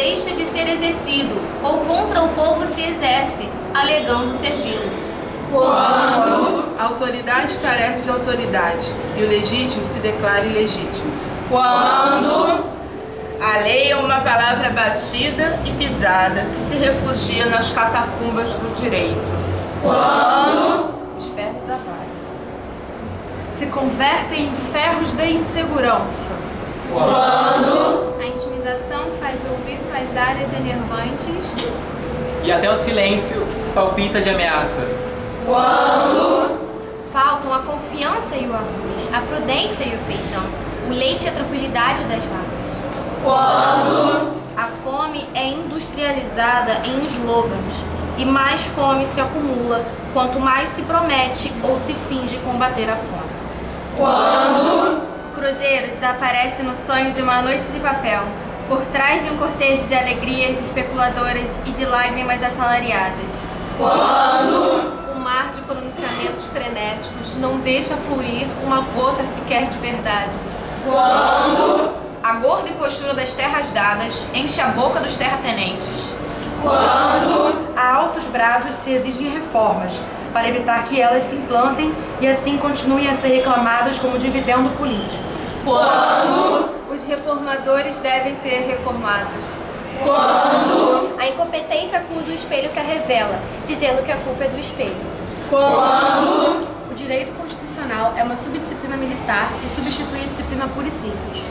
deixa de ser exercido ou contra o povo se exerce, alegando servi-lo. Quando a autoridade carece de autoridade e o legítimo se declara ilegítimo. Quando a lei é uma palavra batida e pisada que se refugia nas catacumbas do direito. Quando os ferros da paz se convertem em ferros de insegurança. Quando a intimidação faz ouvir suas áreas enervantes e até o silêncio palpita de ameaças. Quando faltam a confiança e o arroz, a prudência e o feijão, o leite e a tranquilidade das vacas. Quando a fome é industrializada em slogans e mais fome se acumula quanto mais se promete ou se finge combater a fome. Quando o cruzeiro desaparece no sonho de uma noite de papel, por trás de um cortejo de alegrias especuladoras e de lágrimas assalariadas. Quando o mar de pronunciamentos frenéticos não deixa fluir uma gota sequer de verdade. Quando a gorda impostura das terras dadas enche a boca dos terratenentes. Quando a altos brados se exigem reformas para evitar que elas se implantem e assim continuem a ser reclamadas como dividendo político. Quando os reformadores devem ser reformados. Quando a incompetência acusa o espelho que a revela, dizendo que a culpa é do espelho. Quando o direito constitucional é uma subdisciplina militar e substitui a disciplina pura e simples.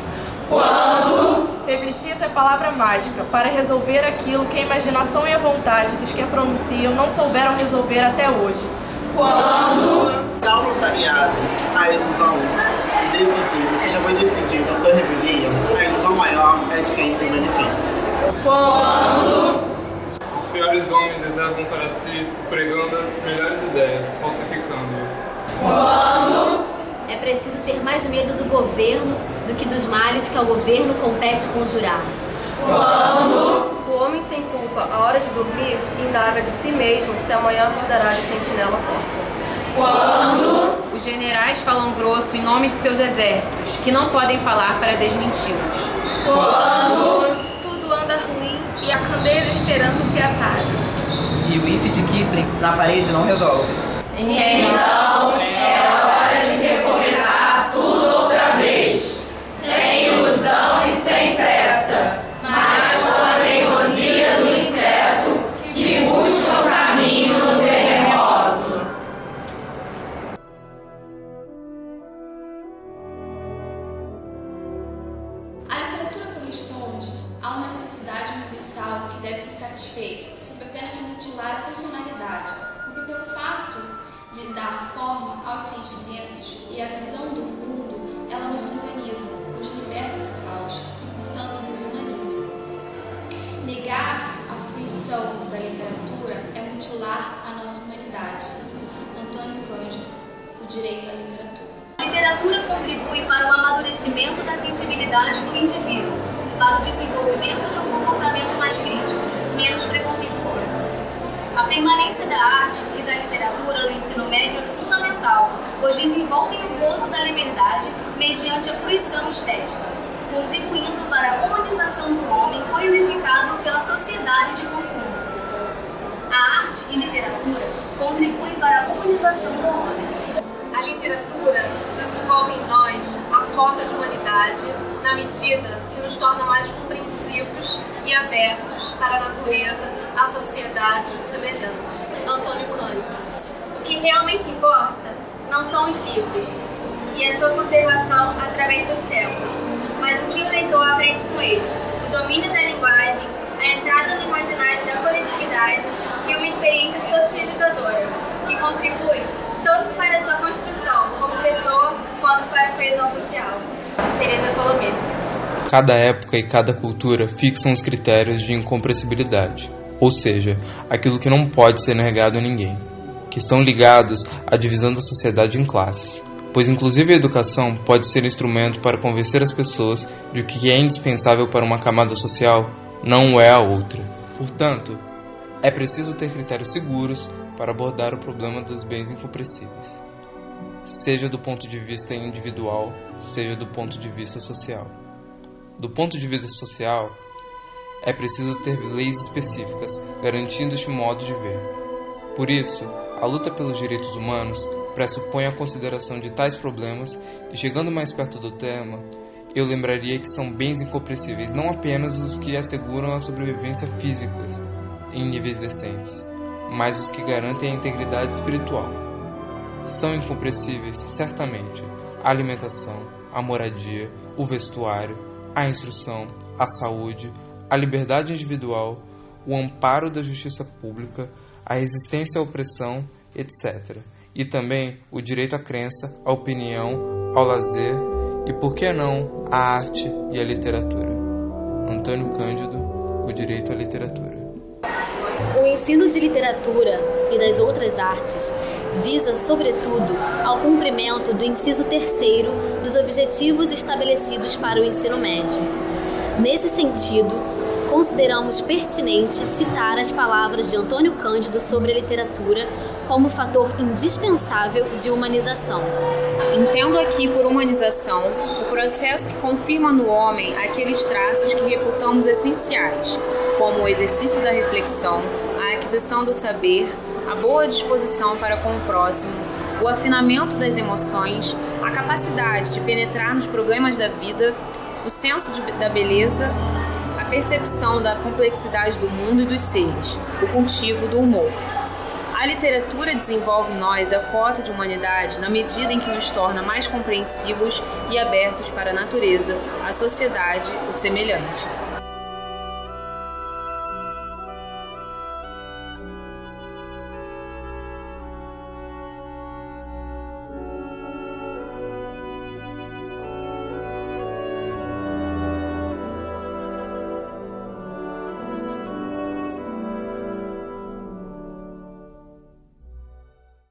Quando plebiscito é palavra mágica para resolver aquilo que a imaginação e a vontade dos que a pronunciam não souberam resolver até hoje. Quando dá o voluntariado a ilusão de decidir o que já foi decidido na sua revelia, a ilusão maior é de quem se beneficia. Quando os piores homens reservam para si, pregando as melhores ideias, falsificando-as. Quando é preciso ter mais medo do governo do que dos males que ao governo compete conjurar. Quando o homem sem culpa, à hora de dormir, indaga de si mesmo se amanhã acordará de sentinela à porta. Quando os generais falam grosso em nome de seus exércitos, que não podem falar para desmenti-los. Quando tudo anda ruim e a candeia da esperança se apaga. E o if de Kipling na parede não resolve. Então é hora de recomeçar tudo outra vez, sem ilusão e sem pressa, mas com a teimosia do inseto que busca o caminho no terremoto. A literatura corresponde a uma necessidade universal que deve ser satisfeita, sob a pena de mutilar a personalidade, porque pelo fato de dar forma aos sentimentos e à visão do mundo, ela nos organiza, nos liberta do caos e, portanto, nos humaniza. Negar a fruição da literatura é mutilar a nossa humanidade. Antônio Cândido, O Direito à Literatura. A literatura contribui para o amadurecimento da sensibilidade do indivíduo, para o desenvolvimento de um comportamento mais crítico, menos preconceituoso. A permanência da arte e da literatura no ensino médio é fundamental, pois desenvolvem o gozo da liberdade mediante a fruição estética, contribuindo para a humanização do homem coisificado pela sociedade de consumo. A arte e literatura contribuem para a humanização do homem. A literatura desenvolve em nós a cota de humanidade na medida que nos torna mais compreensivos e abertos para a natureza, a sociedade e o semelhante. Antônio Cândido. O que realmente importa não são os livros e a sua conservação através dos tempos, mas o que o leitor aprende com eles, o domínio da linguagem, a entrada no imaginário da coletividade e uma experiência socializadora, que contribui tanto para a sua construção como pessoa, quanto para a coesão social. Teresa Colomé. Cada época e cada cultura fixam os critérios de incompressibilidade, ou seja, aquilo que não pode ser negado a ninguém, que estão ligados à divisão da sociedade em classes, pois inclusive a educação pode ser instrumento para convencer as pessoas de que o que é indispensável para uma camada social não é a outra. Portanto, é preciso ter critérios seguros para abordar o problema dos bens incompressíveis, seja do ponto de vista individual, seja do ponto de vista social. Do ponto de vista social, é preciso ter leis específicas, garantindo este modo de ver. Por isso, a luta pelos direitos humanos pressupõe a consideração de tais problemas e, chegando mais perto do tema, eu lembraria que são bens incompreensíveis não apenas os que asseguram a sobrevivência física em níveis decentes, mas os que garantem a integridade espiritual. São incompreensíveis, certamente, a alimentação, a moradia, o vestuário, a instrução, a saúde, a liberdade individual, o amparo da justiça pública, a resistência à opressão, etc. E também o direito à crença, à opinião, ao lazer e, por que não, à arte e à literatura. Antônio Cândido, O Direito à Literatura. O ensino de literatura e das outras artes visa, sobretudo, ao cumprimento do inciso 3º dos objetivos estabelecidos para o ensino médio. Nesse sentido, consideramos pertinente citar as palavras de Antônio Cândido sobre a literatura como fator indispensável de humanização. Entendo aqui por humanização o processo que confirma no homem aqueles traços que reputamos essenciais, como o exercício da reflexão, a aquisição do saber, a boa disposição para com o próximo, o afinamento das emoções, a capacidade de penetrar nos problemas da vida, o senso da beleza, a percepção da complexidade do mundo e dos seres, o cultivo do humor. A literatura desenvolve em nós a cota de humanidade na medida em que nos torna mais compreensivos e abertos para a natureza, a sociedade, o semelhante.